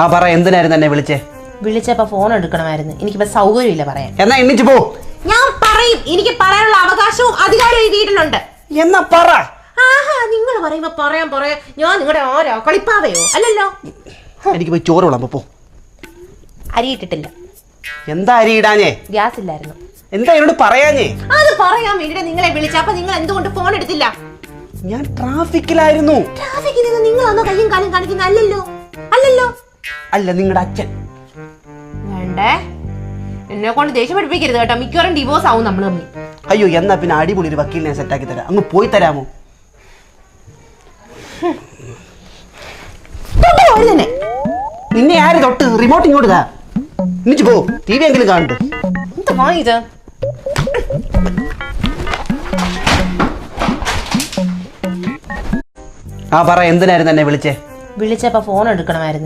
ആ പറ, എന്തിനായിരുന്നു എന്നെ വിളിച്ചേ? വിളിച്ചപ്പോ ഫോൺ എടുക്കണമായിരുന്നു. എനിക്കിപ്പോ സൗകര്യമില്ല പറയാൻ. എന്നാ എണ്ണിച്ചു പോ. ഞാൻ പറയും, എനിക്ക് പറയാനുള്ള അവകാശവും അധികാരവും ഈ വീട്ടിലുണ്ട്. എന്നാ പറ. ആഹാ, നിങ്ങൾ പറയുമ്പോ പറയാൻ ഞാൻ നിങ്ങളുടെ ആരോ കളിപ്പാവയോ? അല്ലല്ലോ. എനിക്ക് പോയി ചോറ് വിളമ്പോ പോ. അരി ഇട്ടിട്ടില്ല. എന്താ അരി ഇടാഞ്ഞേ? ഗ്യാസ് ഇല്ലായിരുന്നു. എന്താ എന്നോട് പറയാഞ്ഞേ? അത് പറയാൻ വേണ്ടിട്ട് നിങ്ങളെ വിളിച്ച. അപ്പൊ നിങ്ങൾ എന്തുകൊണ്ട് ഫോൺ എടുത്തില്ല? ഞാൻ ട്രാഫിക്കിലായിരുന്നു. ട്രാഫിക്കിൽ നിന്ന് നിങ്ങളൊന്നും കയ്യും കാലും കാണിക്കുന്ന അല്ലല്ലോ. അല്ലല്ലോ. അല്ല, നിങ്ങളുടെ അച്ഛൻ. വേണ്ടേ, എന്നെ കൊണ്ട് ദേഷ്യം പഠിപ്പിക്കരുത് കേട്ടോ. മിക്കവാറും ഡിവോഴ്സ് ആവും നമ്മൾ തമ്മിൽ. അയ്യോ, എന്നാ പിന്നെ അടിപൊളി ഒരു വക്കീലിനെ സെറ്റാക്കി തരാം. അങ്ങ് പോയി തരാമോ? നിന്നെ ആര് തൊട്ട്? റിമോട്ട് ഇങ്ങോട്ട് താ. എന്നിട്ട് പോ. ടി വി എങ്കിലും കാണട്ടെ. എന്താ ഇത്? ആ പറ, എന്തിനായിരുന്നു എന്നെ വിളിച്ചേ? വിളിച്ചപ്പോ ഫോൺ എടുക്കണമായിരുന്നു.